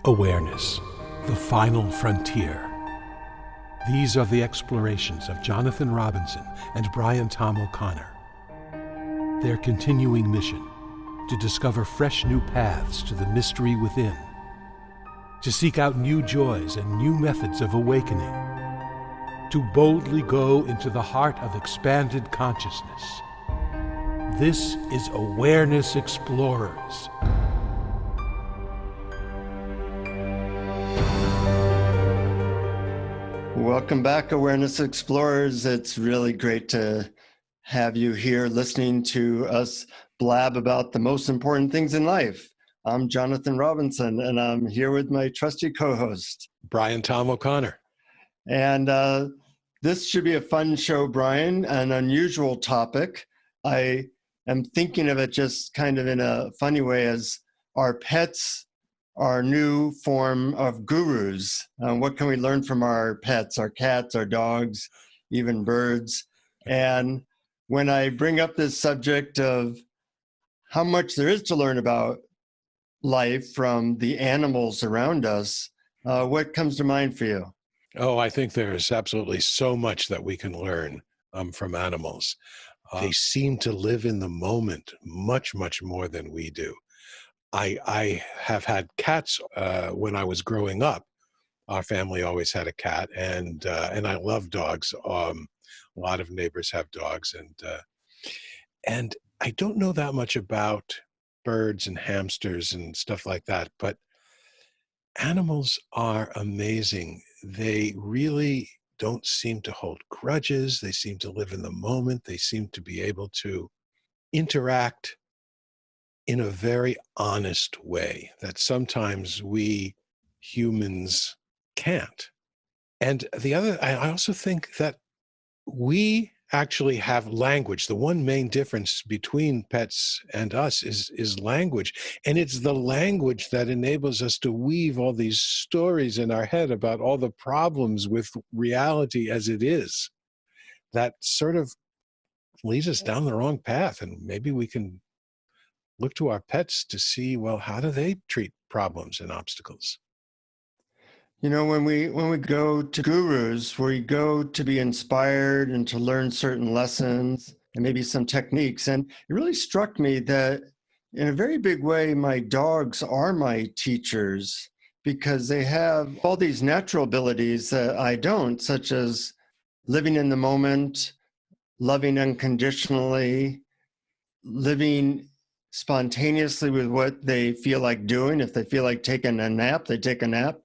Awareness, the final frontier. These are the explorations of Jonathan Robinson and Brian Tom O'Connor. Their continuing mission, to discover fresh new paths to the mystery within, to seek out new joys and new methods of awakening, to boldly go into the heart of expanded consciousness. This is Awareness Explorers. Welcome back, Awareness Explorers. It's really great to have you here listening to us blab about the most important things in life. I'm Jonathan Robinson, and I'm here with my trusty co-host, Brian Tom O'Connor. And this should be a fun show, Brian, an unusual topic. I am thinking of it just kind of in a funny way as our pets, our new form of gurus. What can we learn from our pets, our cats, our dogs, even birds? And when I bring up this subject of how much there is to learn about life from the animals around us, what comes to mind for you? Oh, I think there's absolutely so much that we can learn from animals. They seem to live in the moment much, much more than we do. I have had cats when I was growing up. Our family always had a cat, and I love dogs. A lot of neighbors have dogs, and I don't know that much about birds and hamsters and stuff like that, but animals are amazing. They really don't seem to hold grudges. They seem to live in the moment. They seem to be able to interact in a very honest way that sometimes we humans can't. And I also think that we actually have language. The one main difference between pets and us is language. And it's the language that enables us to weave all these stories in our head about all the problems with reality as it is. That sort of leads us down the wrong path. And maybe we can look to our pets to see, well, how do they treat problems and obstacles? You know, when we go to gurus, we go to be inspired and to learn certain lessons and maybe some techniques. And it really struck me that in a very big way, my dogs are my teachers because they have all these natural abilities that I don't, such as living in the moment, loving unconditionally, living spontaneously with what they feel like doing. If they feel like taking a nap, they take a nap.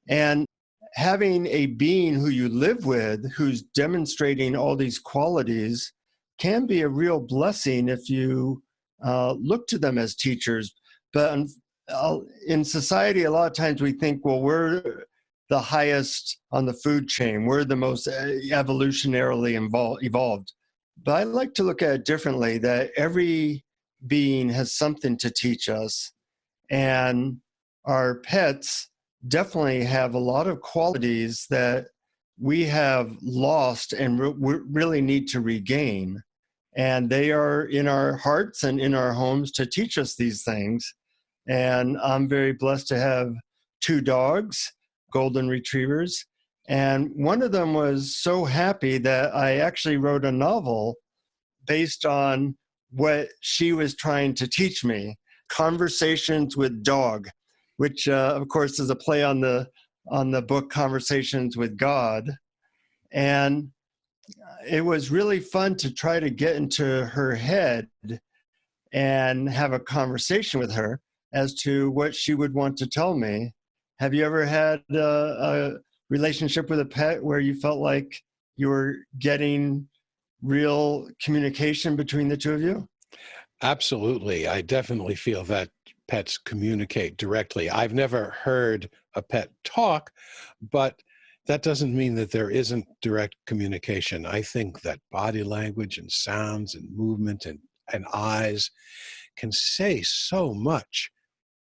And having a being who you live with, who's demonstrating all these qualities, can be a real blessing if you look to them as teachers. But in society, a lot of times we think, well, we're the highest on the food chain. We're the most evolutionarily evolved. But I like to look at it differently, that every being has something to teach us. And our pets definitely have a lot of qualities that we have lost and we really need to regain. And they are in our hearts and in our homes to teach us these things. And I'm very blessed to have 2 dogs, golden retrievers. And one of them was so happy that I actually wrote a novel based on what she was trying to teach me, Conversations with Dog, which of course is a play on the book Conversations with God. And it was really fun to try to get into her head and have a conversation with her as to what she would want to tell me. Have you ever had a relationship with a pet where you felt like you were getting real communication between the two of you? Absolutely. I definitely feel that pets communicate directly. I've never heard a pet talk, but that doesn't mean that there isn't direct communication. I think that body language and sounds and movement and eyes can say so much.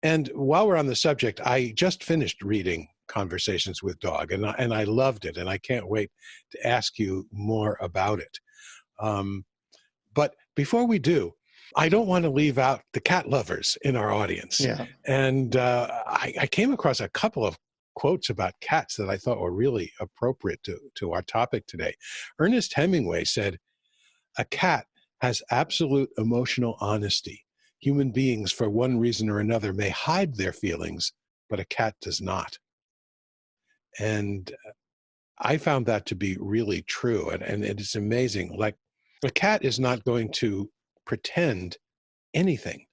And while we're on the subject, I just finished reading Conversations with Dog, and I loved it, and I can't wait to ask you more about it. But before we do, I don't want to leave out the cat lovers in our audience. Yeah. And I came across a couple of quotes about cats that I thought were really appropriate to our topic today. Ernest Hemingway said, "A cat has absolute emotional honesty. Human beings, for one reason or another, may hide their feelings, but a cat does not." And I found that to be really true. And it's amazing. Like, a cat is not going to pretend anything.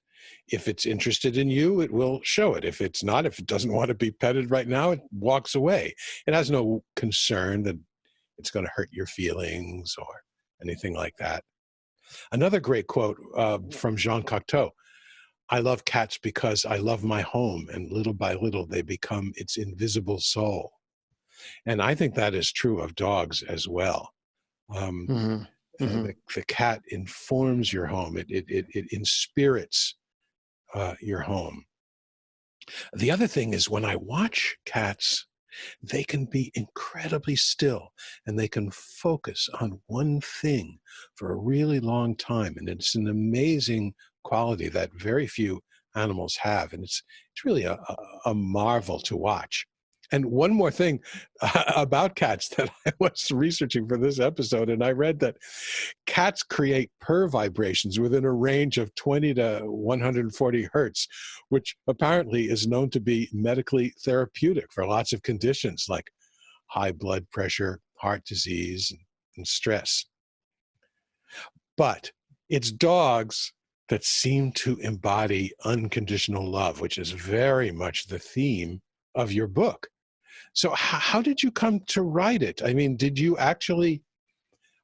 If it's interested in you, it will show it. If it's not, if it doesn't want to be petted right now, it walks away. It has no concern that it's going to hurt your feelings or anything like that. Another great quote from Jean Cocteau: "I love cats because I love my home, and little by little they become its invisible soul." And I think that is true of dogs as well. Um, Mm-hmm. Mm-hmm. the cat informs your home. It inspirits your home. The other thing is, when I watch cats, they can be incredibly still and they can focus on one thing for a really long time. And it's an amazing quality that very few animals have. And it's really a marvel to watch. And one more thing about cats that I was researching for this episode, and I read that cats create purr vibrations within a range of 20 to 140 hertz, which apparently is known to be medically therapeutic for lots of conditions like high blood pressure, heart disease, and stress. But it's dogs that seem to embody unconditional love, which is very much the theme of your book. So how did you come to write it? I mean, did you actually,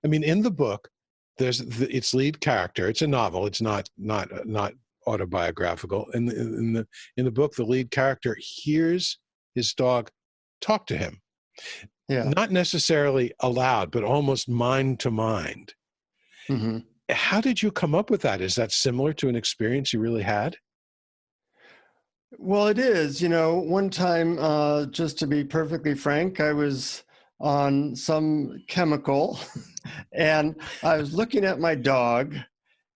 I mean, in the book, there's its lead character. It's a novel. It's not autobiographical. In the book, the lead character hears his dog talk to him, Yeah. not necessarily aloud, but almost mind to mind. Mm-hmm. How did you come up with that? Is that similar to an experience you really had? Well, it is. You know, one time, just to be perfectly frank, I was on some chemical and I was looking at my dog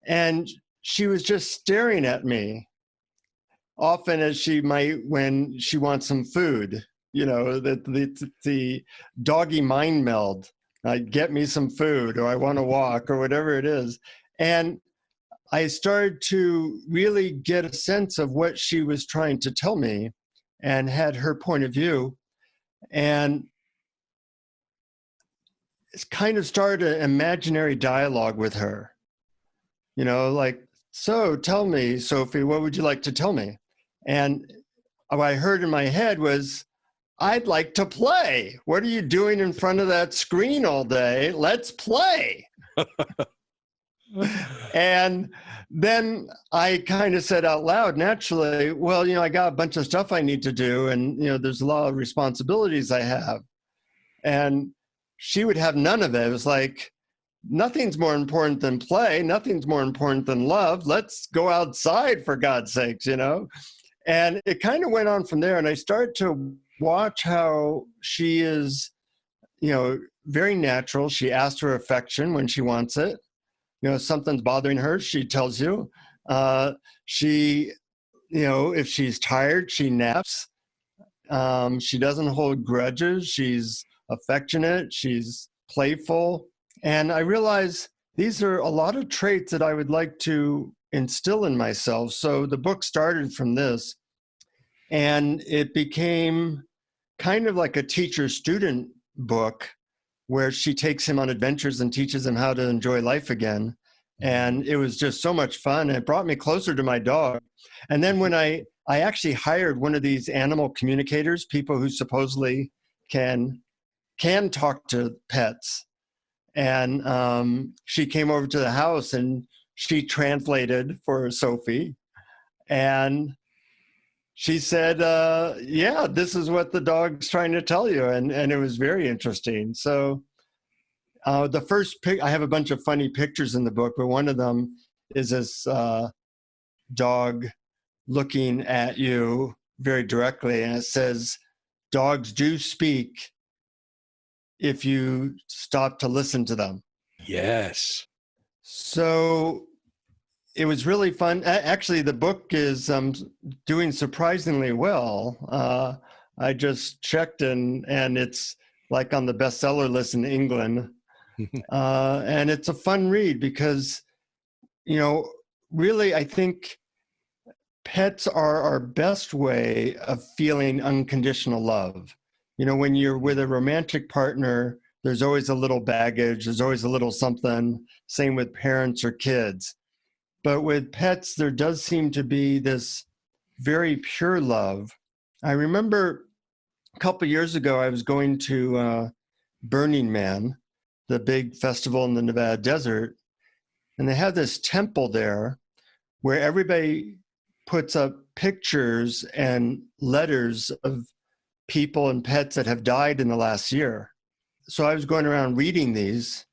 and she was just staring at me, often as she might when she wants some food. You know, the doggy mind meld, get me some food, or I want to walk, or whatever it is. And I started to really get a sense of what she was trying to tell me and had her point of view. And it's kind of started an imaginary dialogue with her, you know, like, "So tell me, Sophie, what would you like to tell me?" And what I heard in my head was, "I'd like to play. What are you doing in front of that screen all day? Let's play." And then I kind of said out loud, naturally, "Well, you know, I got a bunch of stuff I need to do, and, you know, there's a lot of responsibilities I have." And she would have none of it. It was like, "Nothing's more important than play. Nothing's more important than love. Let's go outside, for God's sakes," you know? And it kind of went on from there. And I started to watch how she is, you know, very natural. She asks for affection when she wants it. You know, something's bothering her, she tells you. She, you know, if she's tired, she naps. She doesn't hold grudges. She's affectionate. She's playful. And I realize these are a lot of traits that I would like to instill in myself. So the book started from this, and it became kind of like a teacher-student book where she takes him on adventures and teaches him how to enjoy life again. And it was just so much fun. And it brought me closer to my dog. And then when I actually hired one of these animal communicators, people who supposedly can talk to pets. And she came over to the house and she translated for Sophie. And she said, "Yeah, this is what the dog's trying to tell you." And it was very interesting. So the first I have a bunch of funny pictures in the book, but one of them is this dog looking at you very directly. And it says, "Dogs do speak if you stop to listen to them." Yes. So it was really fun. Actually, the book is doing surprisingly well. I just checked, and it's like on the bestseller list in England. And it's a fun read because, really, I think pets are our best way of feeling unconditional love. When you're with a romantic partner, there's always a little baggage, there's always a little something. Same with parents or kids. But with pets, there does seem to be this very pure love. I remember a couple years ago, I was going to Burning Man, the big festival in the Nevada desert, and they have this temple there where everybody puts up pictures and letters of people and pets that have died in the last year. So I was going around reading these,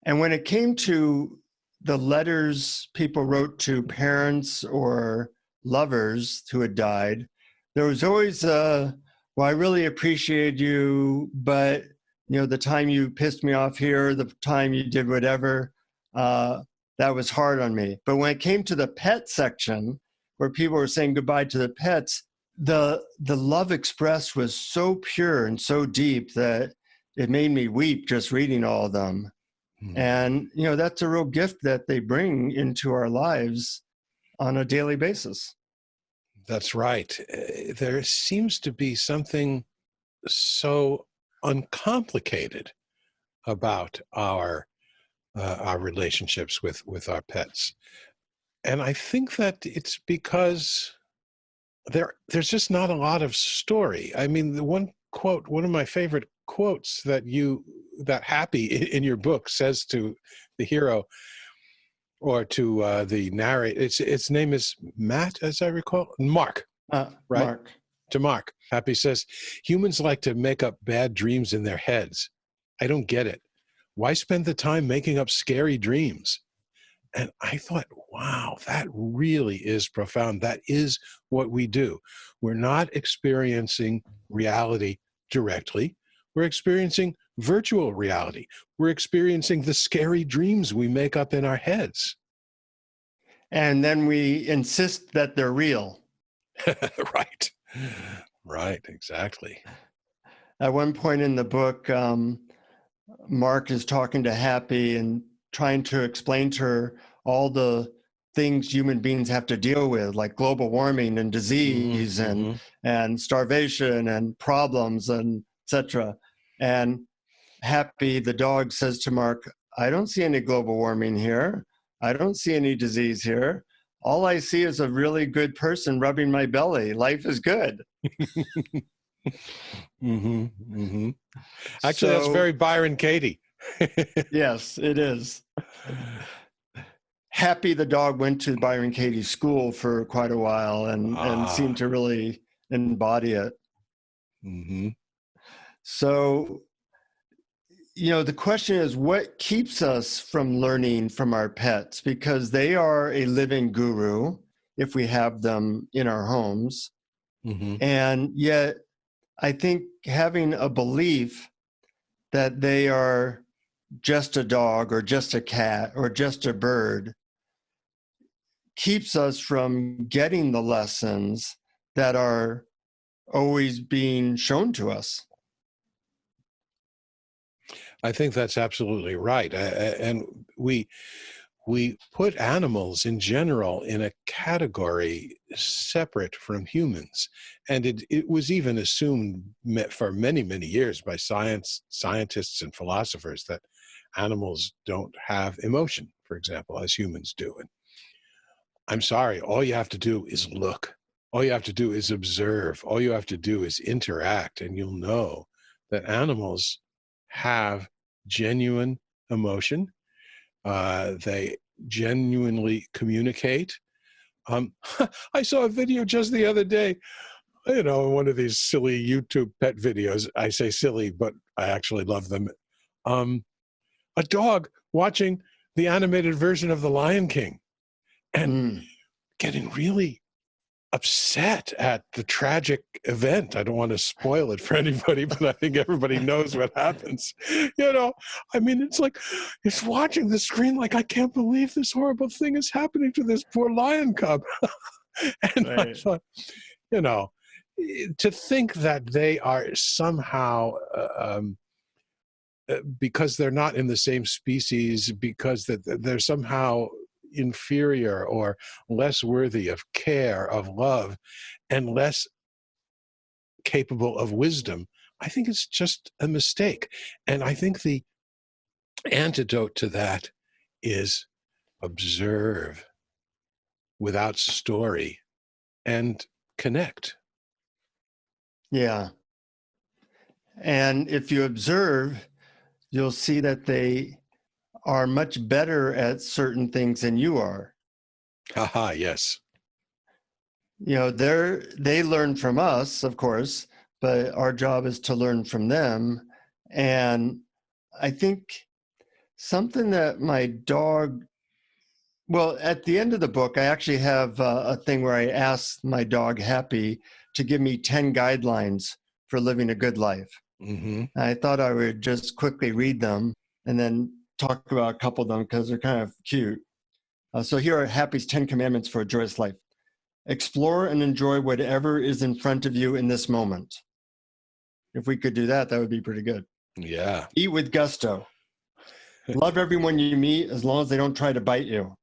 and when it came to the letters people wrote to parents or lovers who had died, there was always well, I really appreciate you, but the time you pissed me off here, the time you did whatever, that was hard on me. But when it came to the pet section, where people were saying goodbye to the pets, the love expressed was so pure and so deep that it made me weep just reading all of them. And, that's a real gift that they bring into our lives on a daily basis. That's right. There seems to be something so uncomplicated about our relationships with our pets. And I think that it's because there's just not a lot of story. I mean, the one of my favorite quotes that Happy in your book says to the hero, or to the narrator, its name is Matt, as I recall, Mark, right? Mark. To Mark, Happy says, humans like to make up bad dreams in their heads. I don't get it. Why spend the time making up scary dreams? And I thought, wow, that really is profound. That is what we do. We're not experiencing reality directly. We're experiencing virtual reality. We're experiencing the scary dreams we make up in our heads. And then we insist that they're real. Right. Right, exactly. At one point in the book, Mark is talking to Happy and trying to explain to her all the things human beings have to deal with, like global warming and disease and starvation and problems and etc. And Happy, the dog, says to Mark, I don't see any global warming here. I don't see any disease here. All I see is a really good person rubbing my belly. Life is good. Actually, that's very Byron Katie. Yes, it is. Happy, the dog, went to Byron Katie's school for quite a while and seemed to really embody it. So, the question is, what keeps us from learning from our pets? Because they are a living guru if we have them in our homes. And yet, I think having a belief that they are just a dog or just a cat or just a bird keeps us from getting the lessons that are always being shown to us. I think that's absolutely right. And we put animals in general in a category separate from humans. And it was even assumed for many, many years by scientists and philosophers that animals don't have emotion, for example, as humans do. And I'm sorry, all you have to do is look. All you have to do is observe. All you have to do is interact, and you'll know that animals have genuine emotion. They genuinely communicate. I saw a video just the other day, one of these silly YouTube pet videos. I say silly, but I actually love them. A dog watching the animated version of The Lion King and getting really upset at the tragic event. I don't want to spoil it for anybody, but I think everybody knows what happens. I mean, it's like, it's watching the screen like, I can't believe this horrible thing is happening to this poor lion cub. And I Right. thought, to think that they are somehow, because they're not in the same species, because that they're somehow inferior or less worthy of care, of love, and less capable of wisdom, I think it's just a mistake. And I think the antidote to that is observe without story and connect. Yeah. And if you observe, you'll see that they are much better at certain things than you are. Haha, yes. They learn from us, of course, but our job is to learn from them. And I think something that my dog, well, at the end of the book, I actually have a thing where I ask my dog, Happy, to give me 10 guidelines for living a good life. Mm-hmm. I thought I would just quickly read them and then talk about a couple of them because they're kind of cute. So here are Happy's 10 commandments for a joyous life. Explore and enjoy whatever is in front of you in this moment. If we could do that, that would be pretty good. Yeah. Eat with gusto. Love everyone you meet as long as they don't try to bite you.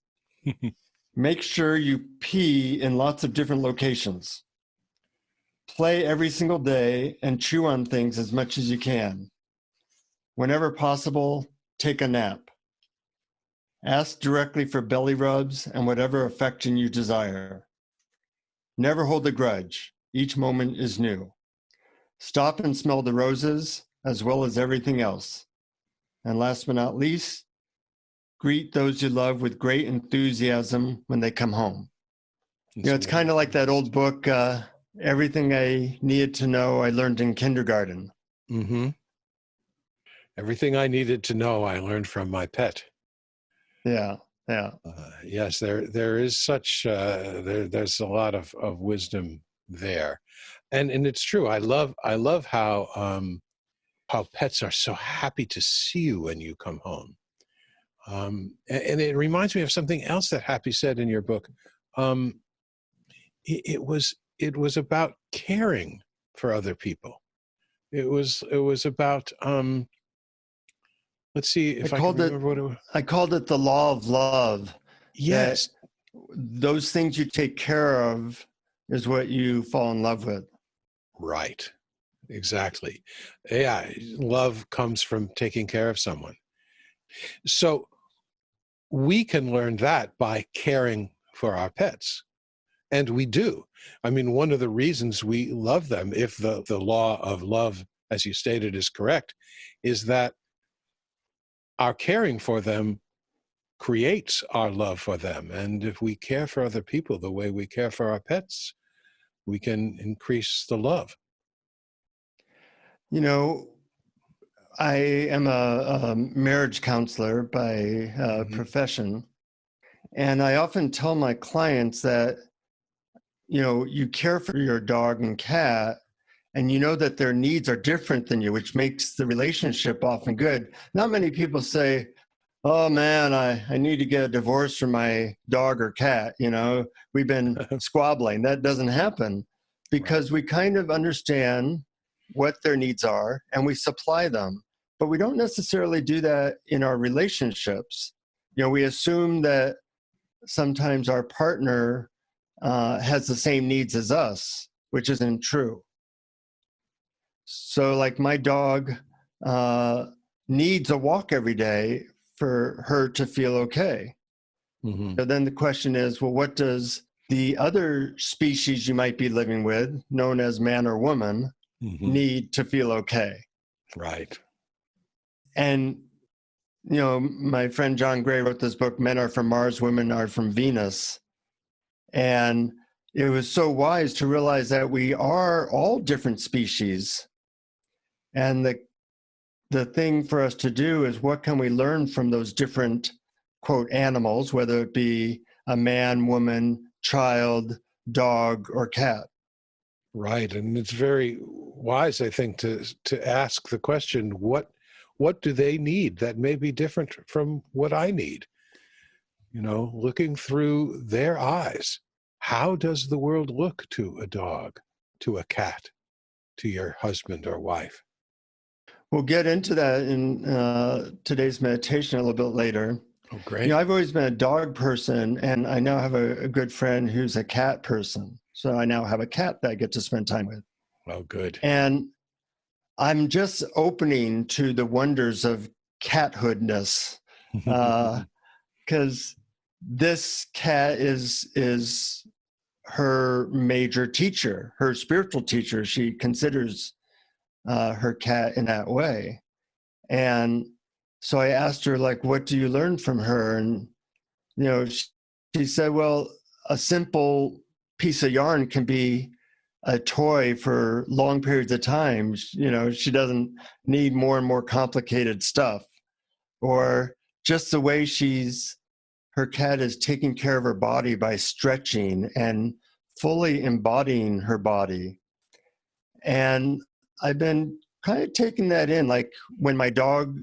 Make sure you pee in lots of different locations. Play every single day and chew on things as much as you can. Whenever possible, take a nap. Ask directly for belly rubs and whatever affection you desire. Never hold a grudge. Each moment is new. Stop and smell the roses as well as everything else. And last but not least, greet those you love with great enthusiasm when they come home. It's kind of like that old book, Everything I Needed to Know I Learned in Kindergarten. Mm-hmm. Everything I needed to know, I learned from my pet. Yeah. Yes, there is such there's a lot of wisdom there, and it's true. I love how pets are so happy to see you when you come home, and it reminds me of something else that Happy said in your book. It was about caring for other people. It was about let's see if I can remember what it was. I called it the law of love. Yes. That those things you take care of is what you fall in love with. Right. Exactly. Yeah. Love comes from taking care of someone. So we can learn that by caring for our pets. And we do. I mean, one of the reasons we love them, if the law of love, as you stated, is correct, is that our caring for them creates our love for them. And if we care for other people the way we care for our pets, we can increase the love. I am a marriage counselor by profession. And I often tell my clients that, you care for your dog and cat, and you know that their needs are different than you, which makes the relationship often good. Not many people say, oh man, I need to get a divorce from my dog or cat. We've been squabbling. That doesn't happen because we kind of understand what their needs are and we supply them. But we don't necessarily do that in our relationships. We assume that sometimes our partner has the same needs as us, which isn't true. So like my dog needs a walk every day for her to feel okay. Mm-hmm. So then the question is, well, what does the other species you might be living with, known as man or woman, need to feel okay? Right. And, my friend John Gray wrote this book, Men Are From Mars, Women Are From Venus. And it was so wise to realize that we are all different species. And the thing for us to do is what can we learn from those different, quote, animals, whether it be a man, woman, child, dog or cat. Right. And it's very wise, I think, to ask the question, what do they need that may be different from what I need? Looking through their eyes. How does the world look to a dog, to a cat, to your husband or wife? We'll get into that in today's meditation a little bit later. Oh, great. I've always been a dog person, and I now have a good friend who's a cat person. So I now have a cat that I get to spend time with. Oh, good. And I'm just opening to the wonders of cathoodness, because this cat is her major teacher, her spiritual teacher. She considers her cat in that way. And so I asked her, like, what do you learn from her? And, she said, well, a simple piece of yarn can be a toy for long periods of time. She doesn't need more and more complicated stuff. Or just the way her cat is taking care of her body by stretching and fully embodying her body. And I've been kind of taking that in, like when my dog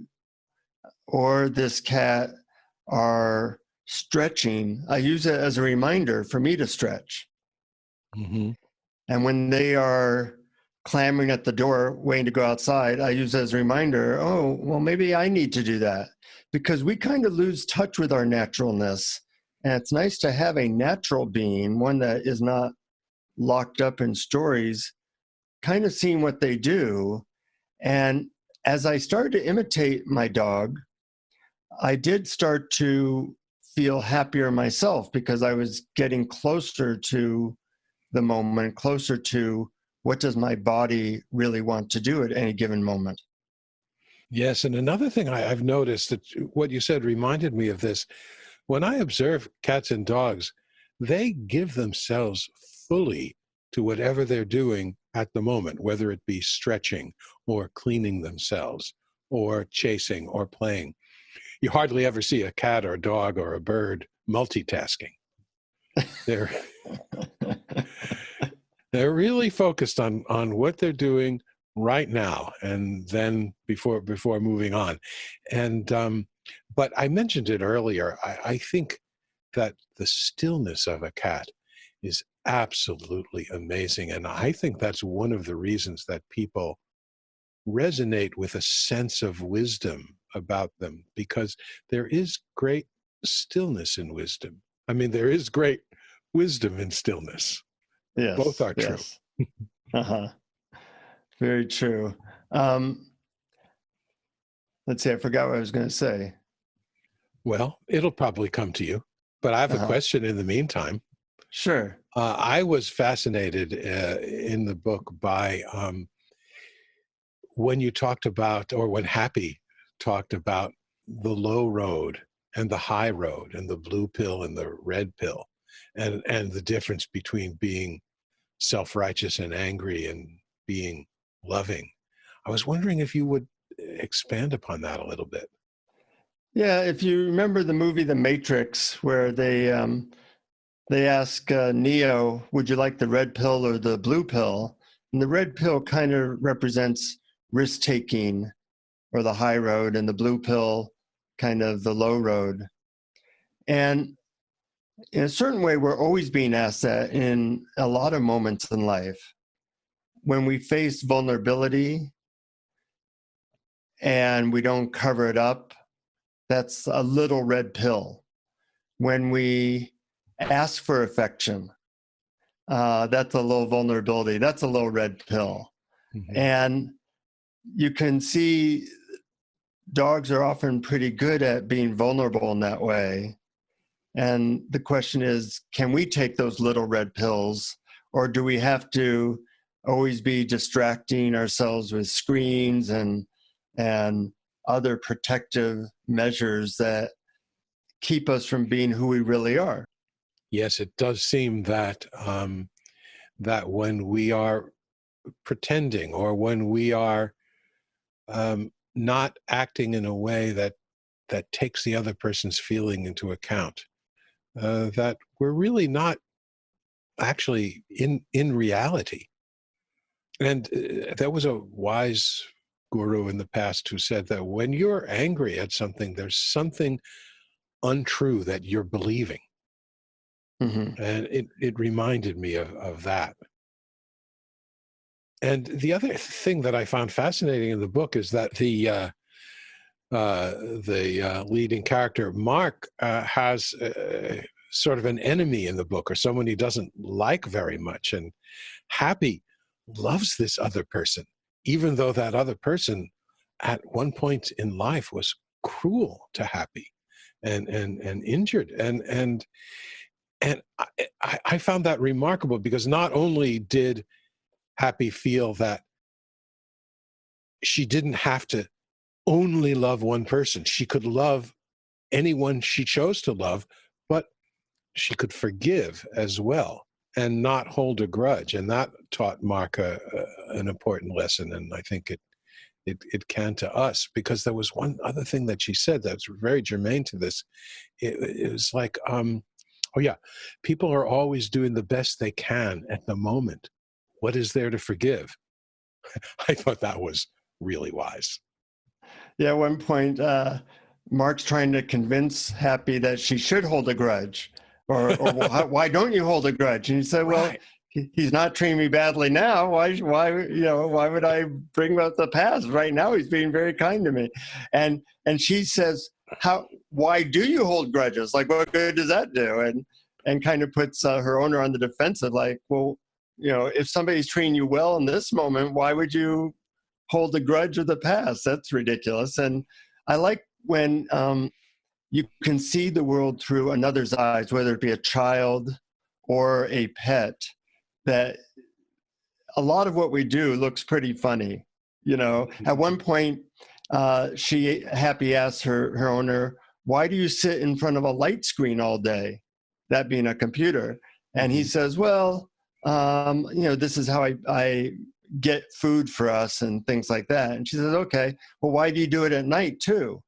or this cat are stretching, I use it as a reminder for me to stretch. Mm-hmm. And when they are clamoring at the door, waiting to go outside, I use it as a reminder, oh, well, maybe I need to do that, because we kind of lose touch with our naturalness. And it's nice to have a natural being, one that is not locked up in stories, kind of seeing what they do. And as I started to imitate my dog, I did start to feel happier myself, because I was getting closer to the moment, closer to what does my body really want to do at any given moment. Yes. And another thing I've noticed, that what you said reminded me of this. When I observe cats and dogs, they give themselves fully to whatever they're doing at the moment, whether it be stretching or cleaning themselves or chasing or playing. You hardly ever see a cat or a dog or a bird multitasking. They're they're really focused on what they're doing right now, and then before moving on. And but I mentioned it earlier. I think that the stillness of a cat is absolutely amazing, and I think that's one of the reasons that people resonate with a sense of wisdom about them, because there is great stillness in wisdom. I mean, there is great wisdom in stillness. Both Yes, are true. yes. Uh-huh. Very true. Let's see, I forgot what I was going to say. Well, it'll probably come to you, but I have a Uh-huh. question in the meantime. Sure. I was fascinated in the book by when you talked about, or when Happy talked about the low road and the high road and the blue pill and the red pill, and the difference between being self-righteous and angry and being loving. I was wondering if you would expand upon that a little bit. Yeah, if you remember the movie The Matrix, where they ask Neo, would you like the red pill or the blue pill? And the red pill kind of represents risk-taking, or the high road, and the blue pill kind of the low road. And in a certain way, we're always being asked that in a lot of moments in life. When we face vulnerability and we don't cover it up, that's a little red pill. When we ask for affection, that's a little vulnerability. That's a little red pill. Mm-hmm. And you can see dogs are often pretty good at being vulnerable in that way. And the question is, can we take those little red pills, or do we have to always be distracting ourselves with screens and other protective measures that keep us from being who we really are? Yes, it does seem that that when we are pretending, or when we are not acting in a way that takes the other person's feeling into account, that we're really not actually in reality. And there was a wise guru in the past who said that when you're angry at something, there's something untrue that you're believing. Mm-hmm. And it reminded me of that. And the other thing that I found fascinating in the book is that the leading character, Mark, has sort of an enemy in the book, or someone he doesn't like very much. And Happy loves this other person, even though that other person at one point in life was cruel to Happy and injured. And I found that remarkable, because not only did Happy feel that she didn't have to only love one person, she could love anyone she chose to love, but she could forgive as well and not hold a grudge. And that taught Mark an important lesson. And I think it can to us, because there was one other thing that she said that's very germane to this. It was like, oh yeah, people are always doing the best they can at the moment. What is there to forgive? I thought that was really wise. Yeah, at one point, Mark's trying to convince Happy that she should hold a grudge, or why don't you hold a grudge? And he said, well, Right. he's not treating me badly now. Why would I bring up the past? Right now, he's being very kind to me. And she says, why do you hold grudges? Like, what good does that do? And kind of puts her owner on the defensive, like, well, if somebody's treating you well in this moment, why would you hold a grudge of the past? That's ridiculous. And I like when you can see the world through another's eyes, whether it be a child or a pet, that a lot of what we do looks pretty funny. At one point, Happy asked her owner, why do you sit in front of a light screen all day? That being a computer. And he says, well, this is how I get food for us and things like that. And she says, okay, well, why do you do it at night too?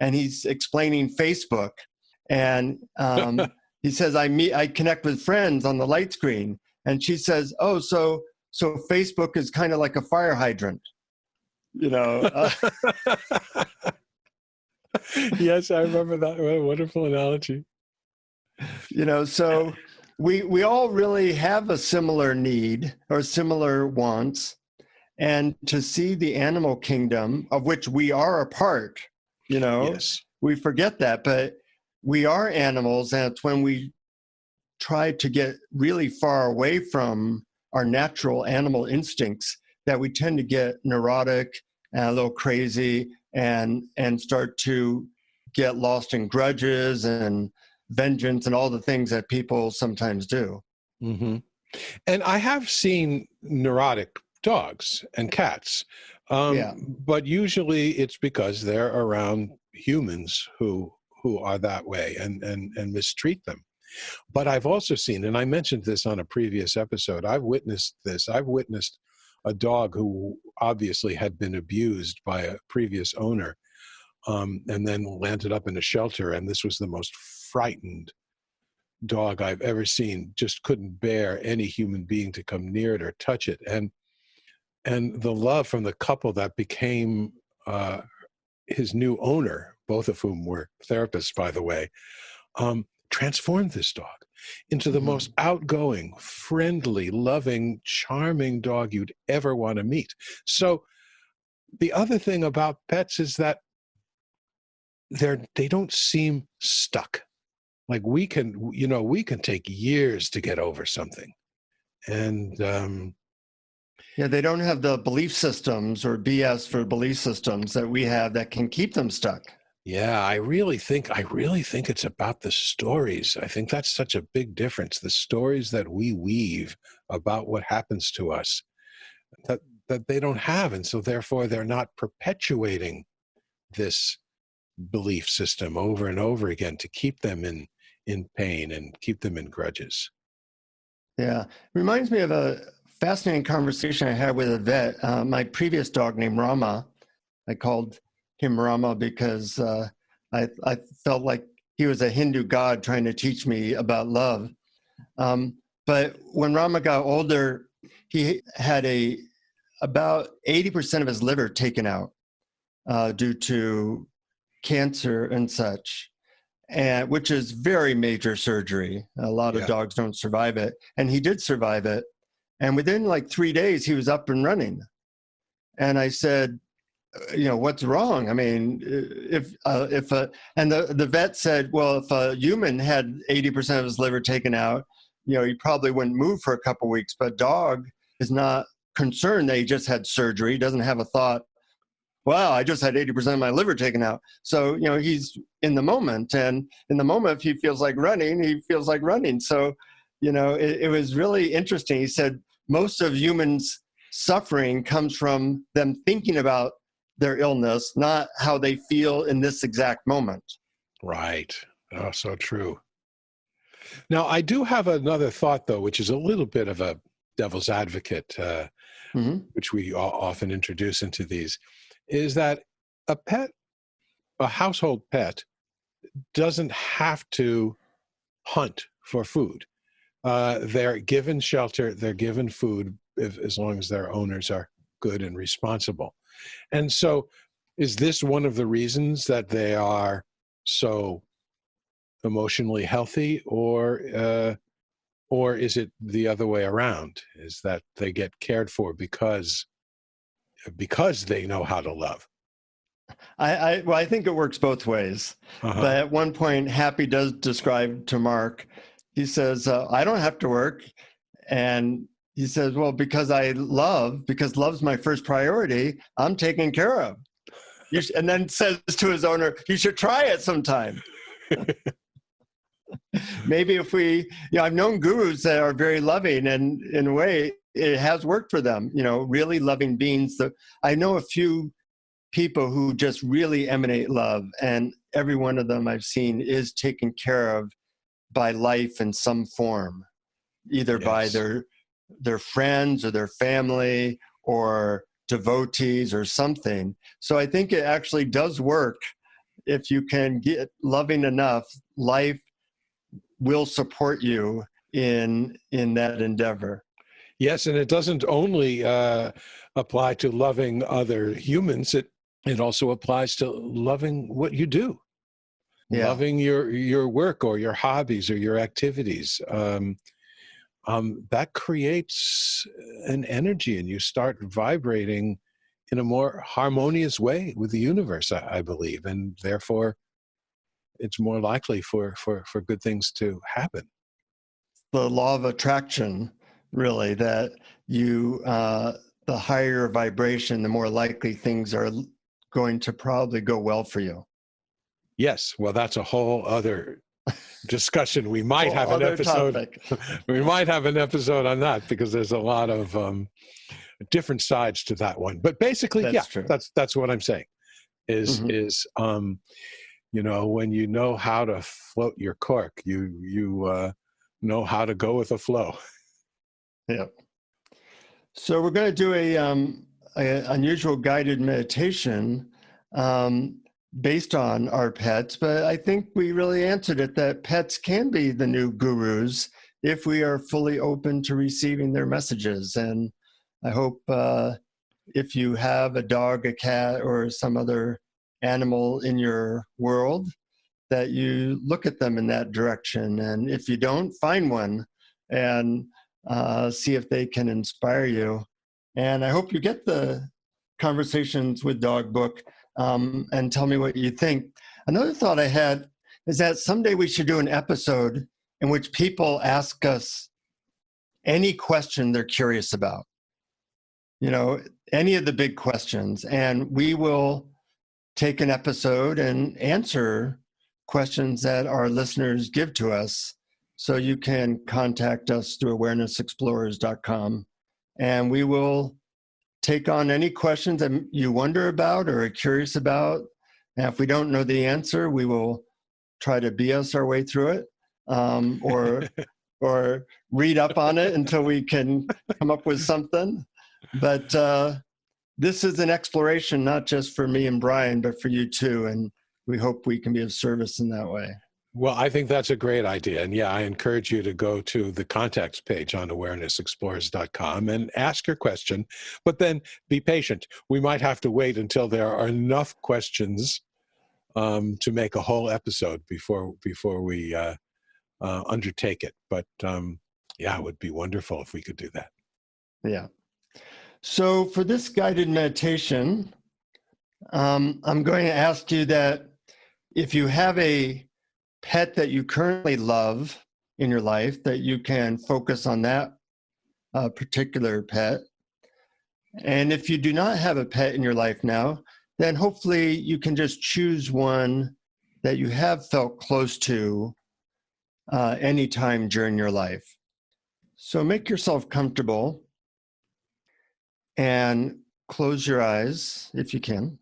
And he's explaining Facebook. And he says, I connect with friends on the light screen. And she says, oh, so Facebook is kind of like a fire hydrant, Yes, I remember that. What a wonderful analogy. So we all really have a similar need or similar wants. And to see the animal kingdom, of which we are a part, Yes. we forget that, but we are animals. And it's when we try to get really far away from our natural animal instincts that we tend to get neurotic and a little crazy and start to get lost in grudges and vengeance and all the things that people sometimes do. Mm-hmm. And I have seen neurotic dogs and cats, but usually it's because they're around humans who are that way and mistreat them. But I've also seen, and I mentioned this on a previous episode, I've witnessed this. I've witnessed a dog who obviously had been abused by a previous owner, and then landed up in a shelter. And this was the most frightened dog I've ever seen. Just couldn't bear any human being to come near it or touch it. And the love from the couple that became his new owner, both of whom were therapists, by the way, transformed this dog into the most outgoing, friendly, loving, charming dog you'd ever want to meet. So the other thing about pets is that they don't seem stuck. Like we can take years to get over something. And they don't have the belief systems or BS for belief systems that we have that can keep them stuck. Yeah, I really think it's about the stories. I think that's such a big difference. The stories that we weave about what happens to us that they don't have. And so therefore they're not perpetuating this belief system over and over again to keep them in pain and keep them in grudges. Yeah. It reminds me of a fascinating conversation I had with a vet. My previous dog named Rama, I called him Rama because I felt like he was a Hindu god trying to teach me about love. But But when Rama got older, he had about 80% of his liver taken out due to cancer and such, and which is very major surgery. A lot of dogs don't survive it, and he did survive it. And within like 3 days, he was up and running. And I said, what's wrong? I mean, and the vet said, well, if a human had 80% of his liver taken out, he probably wouldn't move for a couple of weeks. But dog is not concerned that he just had surgery. He doesn't have a thought, wow, I just had 80% of my liver taken out. So, he's in the moment. And in the moment, if he feels like running, he feels like running. So, it was really interesting. He said most of humans' suffering comes from them thinking about their illness, not how they feel in this exact moment. Right. Oh, so true. Now, I do have another thought, though, which is a little bit of a devil's advocate, which we often introduce into these, is that a household pet, doesn't have to hunt for food. They're given shelter, they're given food, as long as their owners are good and responsible. And so, is this one of the reasons that they are so emotionally healthy, or is it the other way around? Is that they get cared for because they know how to love? I think it works both ways. But at one point, Happy does describe to Mark, he says, I don't have to work. And he says, well, because love's my first priority, I'm taken care of. And then says to his owner, you should try it sometime. Maybe if I've known gurus that are very loving, and in a way, it has worked for them, really loving beings. I know a few people who just really emanate love, and every one of them I've seen is taken care of by life in some form, either by their friends or their family or devotees or something. So I think it actually does work. If you can get loving enough, life will support you in that endeavor. Yes, and it doesn't only apply to loving other humans. It also applies to loving what you do, loving your work or your hobbies or your activities. That creates an energy, and you start vibrating in a more harmonious way with the universe, I believe, and therefore it's more likely for good things to happen. The law of attraction, really, that the higher your vibration, the more likely things are going to probably go well for you. Yes, well, that's a whole other discussion. We might have an episode. Topic. We might have an episode on that, because there's a lot of different sides to that one. But basically, that's what I'm saying. Is when you know how to float your cork, you know how to go with the flow. Yeah. So we're going to do a unusual guided meditation based on our pets, but I think we really answered it, that pets can be the new gurus if we are fully open to receiving their messages. And I hope if you have a dog, a cat, or some other animal in your world, that you look at them in that direction. And if you don't, find one and see if they can inspire you. And I hope you get the Conversations with Dog book and tell me what you think. Another thought I had is that someday we should do an episode in which people ask us any question they're curious about, any of the big questions, and we will take an episode and answer questions that our listeners give to us. So you can contact us through awarenessexplorers.com, and we will take on any questions that you wonder about or are curious about. And if we don't know the answer, we will try to BS our way through it, or read up on it until we can come up with something. But this is an exploration, not just for me and Brian, but for you too. And we hope we can be of service in that way. Well, I think that's a great idea. And yeah, I encourage you to go to the contacts page on awarenessexplorers.com and ask your question, but then be patient. We might have to wait until there are enough questions to make a whole episode before we undertake it. But yeah, it would be wonderful if we could do that. Yeah. So for this guided meditation, I'm going to ask you that if you have a pet that you currently love in your life, that you can focus on that particular pet. And if you do not have a pet in your life now, then hopefully you can just choose one that you have felt close to anytime during your life. So make yourself comfortable and close your eyes if you can.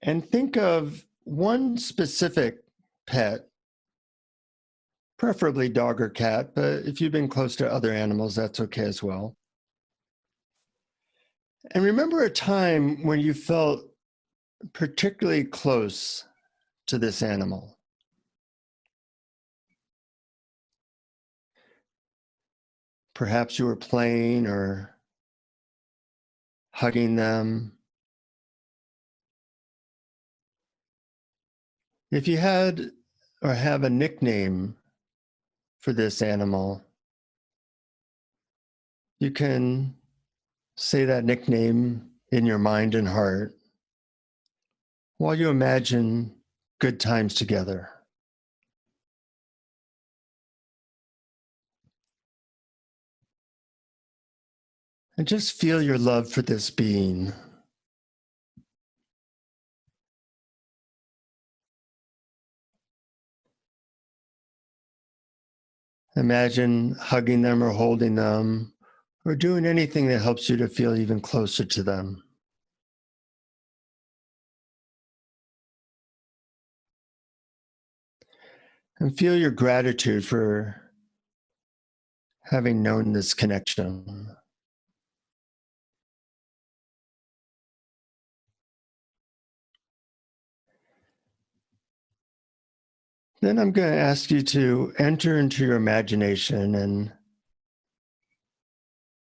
And think of one specific pet, preferably dog or cat, but if you've been close to other animals, that's okay as well. And remember a time when you felt particularly close to this animal. Perhaps you were playing or hugging them. If you had or have a nickname for this animal, you can say that nickname in your mind and heart while you imagine good times together. And just feel your love for this being. Imagine hugging them or holding them or doing anything that helps you to feel even closer to them. And feel your gratitude for having known this connection. Then I'm going to ask you to enter into your imagination and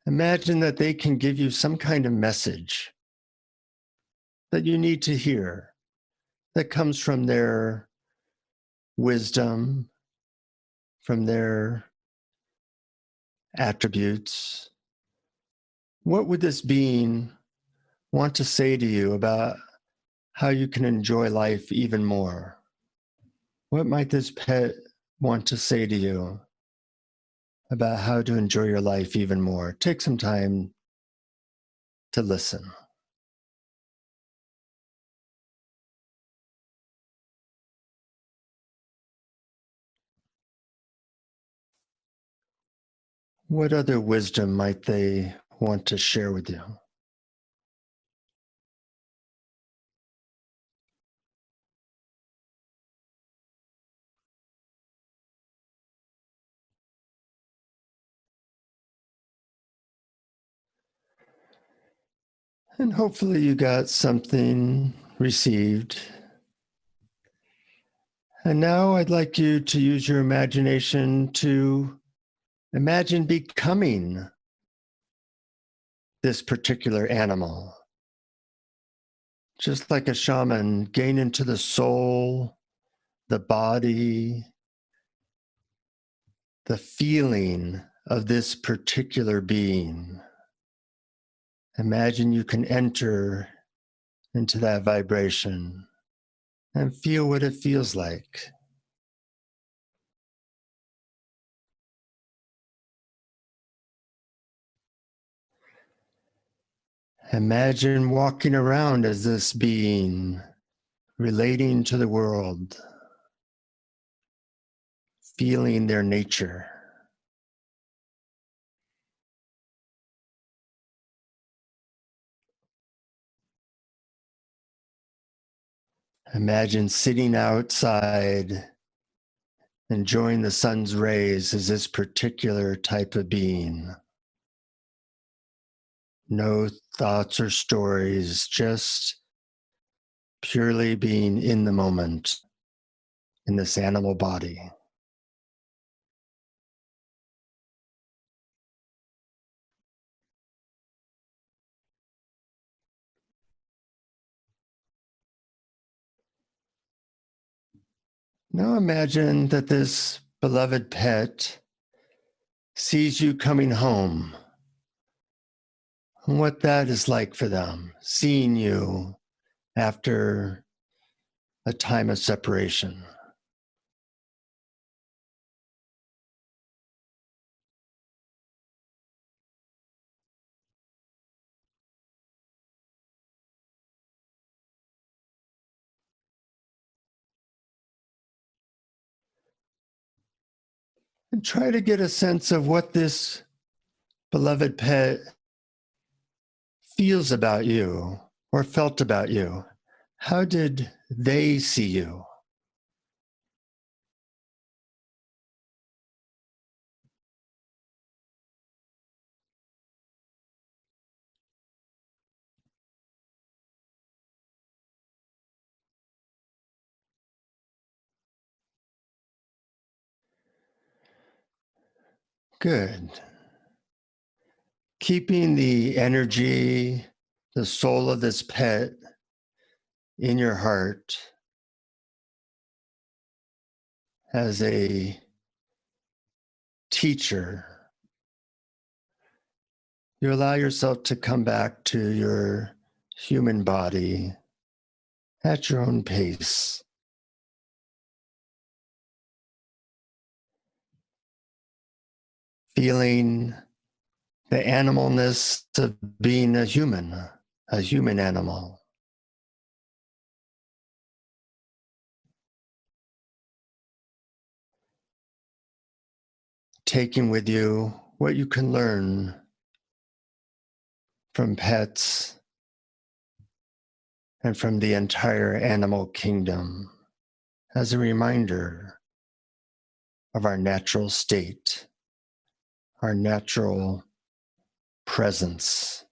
imagine that they can give you some kind of message that you need to hear that comes from their wisdom, from their attributes. What would this being want to say to you about how you can enjoy life even more? What might this pet want to say to you about how to enjoy your life even more? Take some time to listen. What other wisdom might they want to share with you? And hopefully you got something received. And now I'd like you to use your imagination to imagine becoming this particular animal. Just like a shaman, gain into the soul, the body, the feeling of this particular being. Imagine you can enter into that vibration and feel what it feels like. Imagine walking around as this being, relating to the world, feeling their nature. Imagine sitting outside, enjoying the sun's rays as this particular type of being. No thoughts or stories, just purely being in the moment. in this animal body. Now imagine that this beloved pet sees you coming home, and what that is like for them, seeing you after a time of separation. And try to get a sense of what this beloved pet feels about you or felt about you. How did they see you? Good. Keeping the energy, the soul of this pet in your heart as a teacher, you allow yourself to come back to your human body at your own pace. Feeling the animalness of being a human animal. Taking with you what you can learn from pets and from the entire animal kingdom as a reminder of our natural state, our natural presence.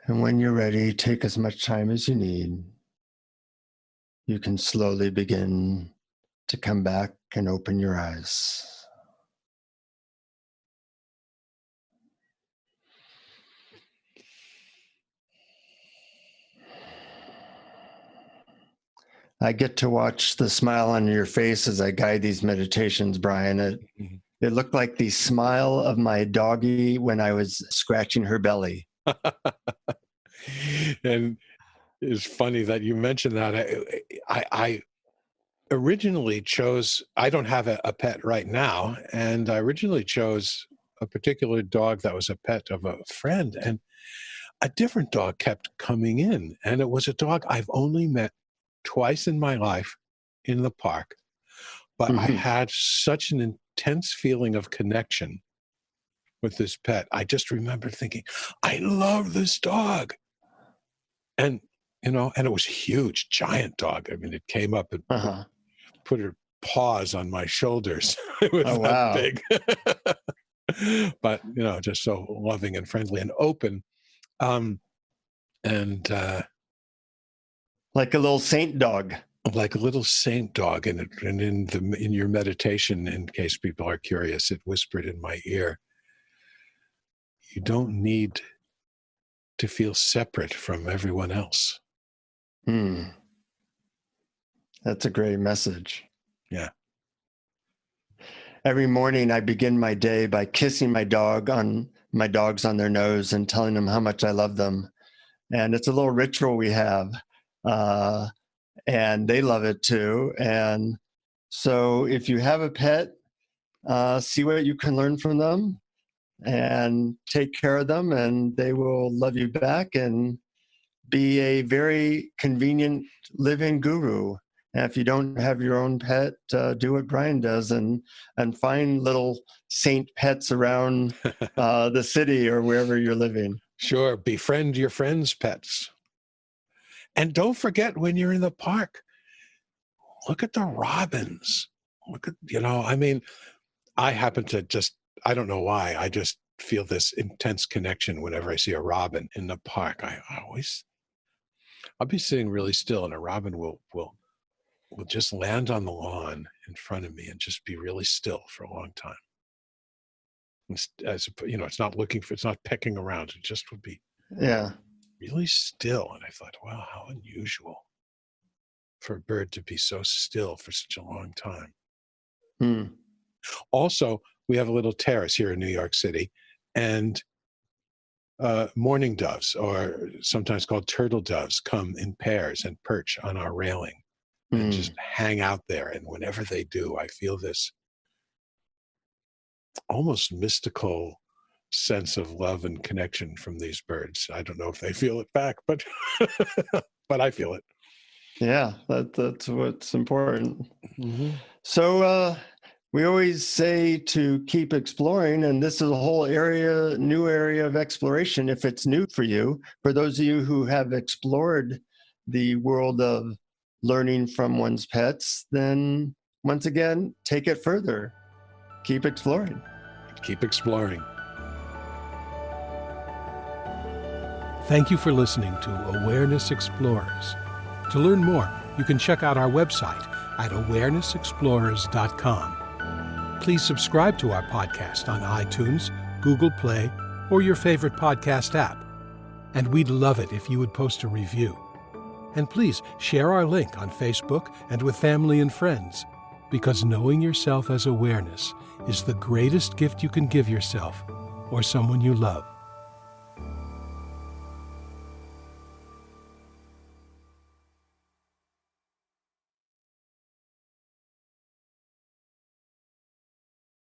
And when you're ready, take as much time as you need. You can slowly begin to come back and open your eyes. I get to watch the smile on your face as I guide these meditations, Brian. It looked like the smile of my doggie when I was scratching her belly. And it's funny that you mentioned that. I originally chose, I don't have a pet right now, and I originally chose a particular dog that was a pet of a friend, and a different dog kept coming in. And it was a dog I've only met twice in my life in the park. But I had such an intense feeling of connection with this pet. I just remember thinking, I love this dog. And, and it was a huge, giant dog. I mean, it came up and put her paws on my shoulders. It was that big. But, just so loving and friendly and open. And like a little saint dog. Like a little saint dog. And in your meditation, in case people are curious, it whispered in my ear, you don't need to feel separate from everyone else. That's a great message. Yeah. Every morning I begin my day by kissing my dogs on their nose and telling them how much I love them. And it's a little ritual we have. And they love it too. And so if you have a pet, see what you can learn from them and take care of them, and they will love you back and be a very convenient living guru. And if you don't have your own pet, do what Brian does and find little saint pets around the city or wherever you're living. Sure. Befriend your friends' pets. And don't forget, when you're in the park, look at the robins. Look at, I happen to I don't know why, I just feel this intense connection whenever I see a robin in the park. I always I'll be sitting really still, and a robin will just land on the lawn in front of me and just be really still for a long time. It's not it's not pecking around. It just would be Yeah. really still. And I thought, wow, how unusual for a bird to be so still for such a long time. Hmm. Also, we have a little terrace here in New York City, and mourning doves, or sometimes called turtle doves, come in pairs and perch on our railing and just hang out there. And whenever they do, I feel this almost mystical sense of love and connection from these birds. I don't know if they feel it back, but but I feel it. Yeah, that's what's important. Mm-hmm. So we always say to keep exploring, and this is a whole new area of exploration if it's new for you. For those of you who have explored the world of learning from one's pets, then once again, take it further. Keep exploring. Keep exploring. Thank you for listening to Awareness Explorers. To learn more, you can check out our website at awarenessexplorers.com. Please subscribe to our podcast on iTunes, Google Play, or your favorite podcast app. And we'd love it if you would post a review. And please share our link on Facebook and with family and friends, because knowing yourself as awareness is the greatest gift you can give yourself or someone you love.